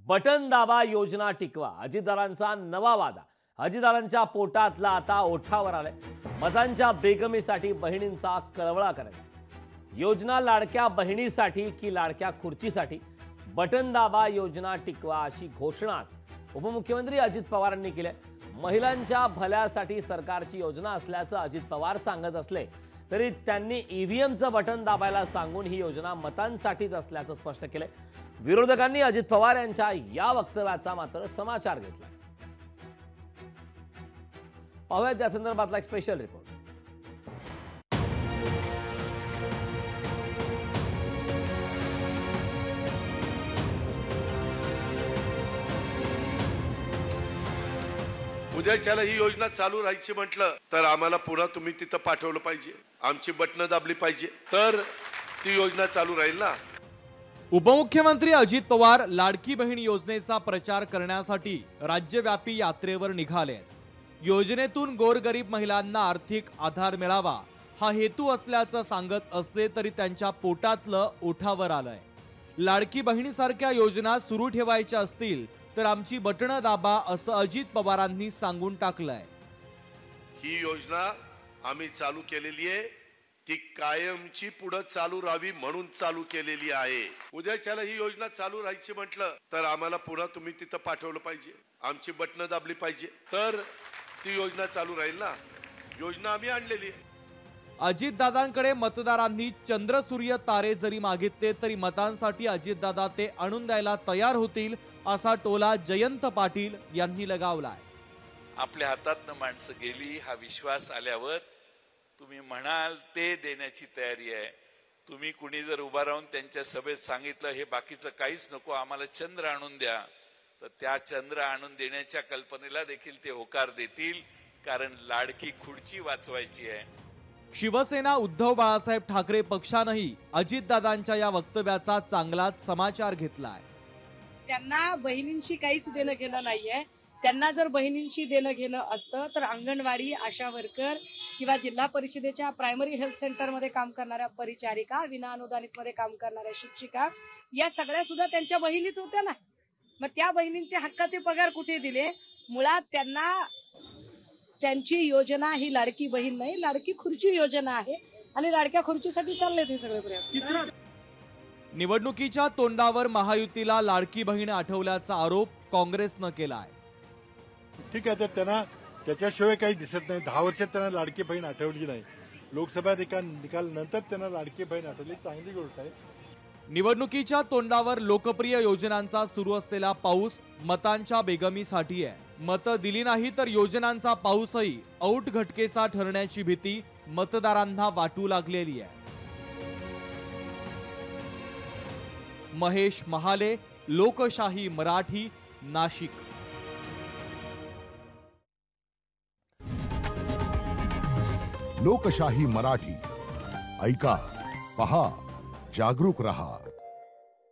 Button दाबा योजना टिकवा अजितदारांचा नवा वादा। अजितदारांच्या पोटातला आता ओठावर आलाय। मतांच्या बेगमीसाठी बहिणींचा कळवळा करायचा। योजना लाडक्या बहिणीसाठी की लाडक्या खुर्चीसाठी? बटन दाबा योजना टिकवा अशी घोषणाच उपमुख्यमंत्री अजित पवारांनी केली। महिलांच्या भल्यासाठी सरकारची योजना असल्याचं अजित पवार सांगत असले तरी त्यांनी ईव्हीएमचं बटन दाबायला सांगून ही योजना मतांसाठीच असल्याचं स्पष्ट केलंय। विरोधकांनी अजित पवार यांच्या या वक्तव्याचा मात्र समाचार घेतला। पाहूयात या संदर्भातला एक स्पेशल रिपोर्ट। उद्याच्याला ही योजना चालू राहायची म्हटलं तर आम्हाला पुन्हा तुम्ही तिथं पाठवलं पाहिजे, आमची बटणं दाबली पाहिजे, तर ती योजना चालू राहील ना। उपमुख्यमंत्री अजित पवार लाडकी बहीण योजनेचा प्रचार करण्यासाठी राज्यव्यापी यात्रेवर निघाले आहेत। योजनेतून गोरगरीब महिलांना आर्थिक आधार मिळावा हा हेतू असल्याचं सांगत असले तरी त्यांच्या पोटातलं ओठावर आलंय। लाडकी बहिणीसारख्या योजना सुरू ठेवायच्या असतील तर आमची बटणं दाबा असं अजित पवारांनी सांगून टाकलंय। ही योजना आम्ही चालू केलेली आहे, ती कायमची पुढे चालू राहावी म्हणून चालू केलेली आहे। उद्याच्याला ही योजना चालू राहायची म्हटलं तर आम्हाला पुन्हा तुम्ही तिथं पाठवलं पाहिजे, आमची बटणं दाबली पाहिजे, तर ती योजना चालू राहील ना। योजना आम्ही आणलेली आहे। अजितदादांकडे मतदारांनी चंद्र सूर्य तारे जरी मागितले तरी मतांसाठी अजितदादा ते आणून द्यायला तयार होतील असा टोला जयंत पाटील यांनी लगावलाय। आपल्या हातातनं माणसं गेली हा विश्वास आल्यावर तुम्ही म्हणाल ते देण्याची तयारी आहे। तुम्ही कुणी जर उभा राहून त्यांच्या सभेत सांगितलं हे बाकीचं काहीच नको, आम्हाला चंद्र आणून द्या, तर त्या चंद्र आणून देण्याच्या कल्पनेला देखील ते होकार देतील, कारण लाडकी खुर्ची वाचवायची आहे। शिवसेना उद्धव बाळासाहेब ठाकरे पक्षानंही अजितदादांच्या या वक्तव्याचा चांगलाच समाचार घेतलाय। त्यांना बहिणींशी काहीच देणं घेणं नाहीये। त्यांना जर बहिणींशी देणं घेणं असतं तर अंगणवाडी, आशा वर्कर किंवा जिल्हा परिषदेच्या प्रायमरी हेल्थ सेंटरमध्ये काम करणाऱ्या परिचारिका, विना अनुदानित मध्ये काम करणाऱ्या शिक्षिका या सगळ्या सुद्धा त्यांच्या बहिणीच होत्या ना। मग त्या बहिणींचे हक्काचे पगार कुठे दिले? मुळात त्यांना त्यांची योजना ही लाडकी बहीण नाही, लाडकी खुर्ची योजना आहे आणि लाडक्या खुर्चीसाठी चालले ते सगळे प्रयत्न। निवडणुकीच्या तोंडावर महायुतीला लाडकी बहीण आठवल्याचा आरोप काँग्रेसनं केलाय। ठीक आहे, तर त्यांना त्याच्याशिवाय काही दिसत नाही। 10 वर्षात त्यांना लाडकी बहीण आठवली नाही, लोकसभा निकाल नंतर त्यांना लाडकी बहीण आठवली, चांगली गोष्ट आहे। निवडणुकीच्या तोंडावर लोकप्रिय योजनांचा सुरू असलेला पाऊस मतांच्या बेगमीसाठी आहे। मतं दिली नाही तर योजनांचा पाऊसही औट घटकेचा ठरण्याची भीती मतदारांना वाटू लागलेली आहे। महेश महाले, लोकशाही मराठी, नाशिक। लोकशाही मराठी ऐका, पहा, जागरूक रहा।